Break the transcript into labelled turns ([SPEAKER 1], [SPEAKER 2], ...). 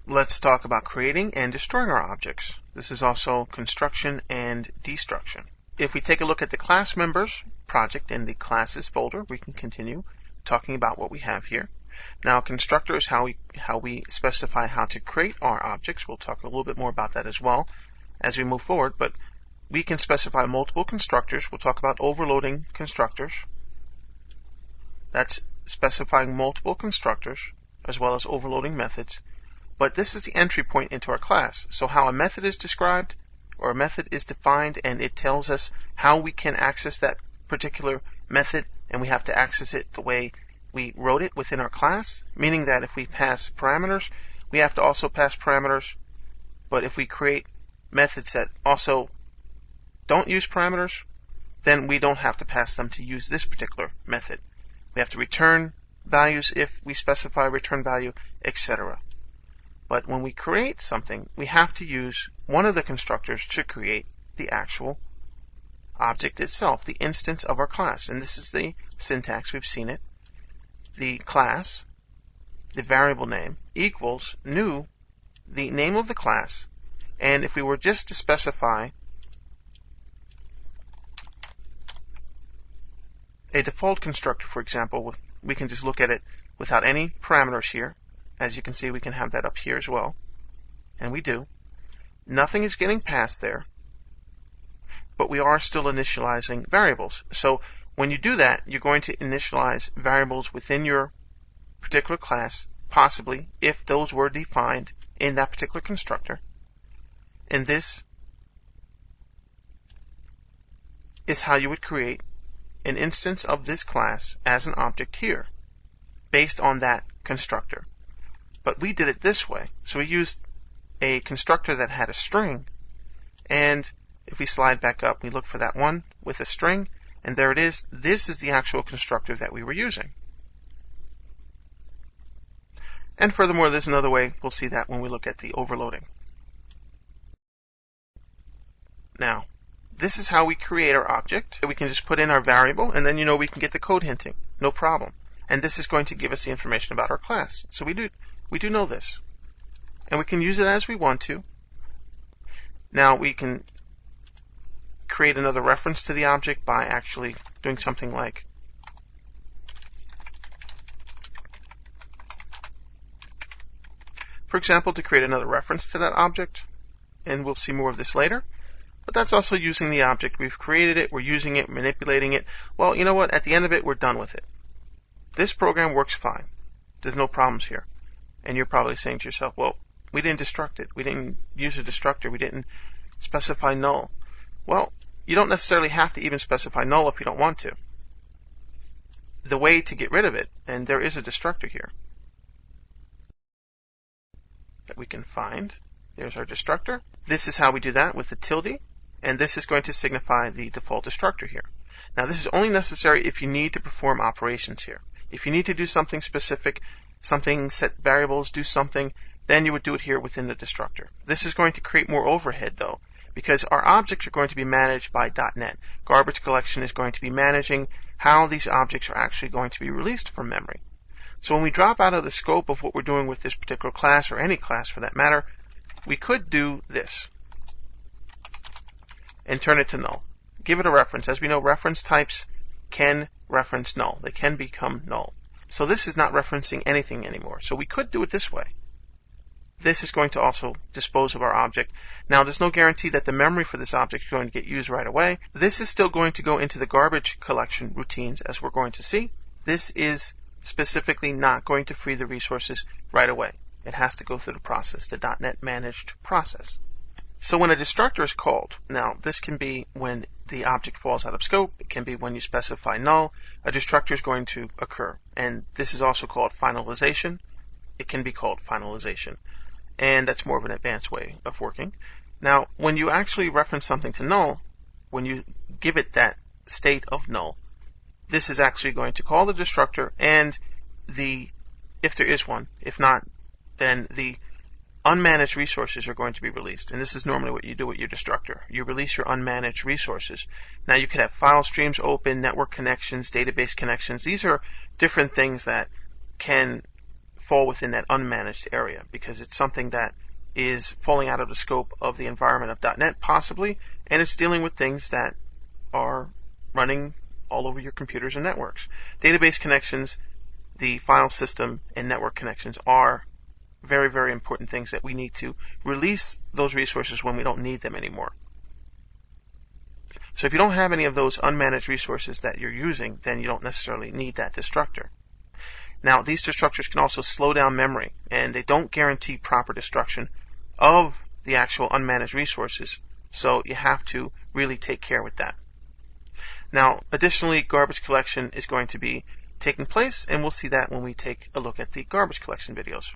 [SPEAKER 1] let's talk about creating and destroying our objects. This is also construction and destruction. If we take a look at the class members project in the classes folder, we can continue talking about what we have here. Now, constructor is how we specify how to create our objects. We'll talk a little bit more about that as well as we move forward, but we can specify multiple constructors. We'll talk about overloading constructors. That's specifying multiple constructors as well as overloading methods. But this is the entry point into our class. So how a method is described or a method is defined, and it tells us how we can access that particular method, and we have to access it the way we wrote it within our class, meaning that if we pass parameters, we have to also pass parameters. But if we create methods that also don't use parameters, then we don't have to pass them to use this particular method. We have to return values if we specify return value, etc. But when we create something, we have to use one of the constructors to create the actual object itself, the instance of our class. And this is the syntax. We've seen it. The class, the variable name, equals new, the name of the class. And if we were just to specify a default constructor, for example, we can just look at it without any parameters here. As you can see, we can have that up here as well. And we do. Nothing is getting passed there, but we are still initializing variables. So when you do that, you're going to initialize variables within your particular class, possibly if those were defined in that particular constructor. And this is how you would create an instance of this class as an object here, based on that constructor. But we did it this way. So we used a constructor that had a string, and if we slide back up, we look for that one with a string, and there it is. This is the actual constructor that we were using. And furthermore, there's another way. We'll see that when we look at the overloading. Now, this is how we create our object. We can just put in our variable, and then we can get the code hinting. No problem. And this is going to give us the information about our class. So we do know this. And we can use it as we want to. Now we can create another reference to the object by actually doing something like for example, to create another reference to that object, and we'll see more of this later. But that's also using the object. We've created it, we're using it, manipulating it. Well, you know what? At the end of it, we're done with it. This program works fine. There's no problems here. And you're probably saying to yourself, well, we didn't destruct it. We didn't use a destructor. We didn't specify null. Well, you don't necessarily have to even specify null if you don't want to. The way to get rid of it, and there is a destructor here that we can find. There's our destructor. This is how we do that with the tilde, and this is going to signify the default destructor here. Now, this is only necessary if you need to perform operations here. If you need to do something specific, something, set variables, do something, then you would do it here within the destructor. This is going to create more overhead, though, because our objects are going to be managed by .NET. Garbage collection is going to be managing how these objects are actually going to be released from memory. So when we drop out of the scope of what we're doing with this particular class, or any class for that matter, we could do this and turn it to null. Give it a reference. As we know, reference types can reference null. They can become null. So this is not referencing anything anymore. So we could do it this way. This is going to also dispose of our object. Now, there's no guarantee that the memory for this object is going to get used right away. This is still going to go into the garbage collection routines, as we're going to see. This is specifically not going to free the resources right away. It has to go through the process, the .NET managed process. So when a destructor is called, now this can be when the object falls out of scope, it can be when you specify null, a destructor is going to occur. And this is also called finalization. It can be called finalization. And that's more of an advanced way of working. Now, when you actually reference something to null, when you give it that state of null, this is actually going to call the destructor and if there is one. If not, then the unmanaged resources are going to be released. And this is normally what you do with your destructor. You release your unmanaged resources. Now, you could have file streams open, network connections, database connections. These are different things that can fall within that unmanaged area because it's something that is falling out of the scope of the environment of .NET possibly, and it's dealing with things that are running all over your computers and networks. Database connections, the file system, and network connections are very, very important things that we need to release those resources when we don't need them anymore. So if you don't have any of those unmanaged resources that you're using, then you don't necessarily need that destructor. Now, these destructors can also slow down memory, and they don't guarantee proper destruction of the actual unmanaged resources, so you have to really take care with that. Now, additionally, garbage collection is going to be taking place, and we'll see that when we take a look at the garbage collection videos.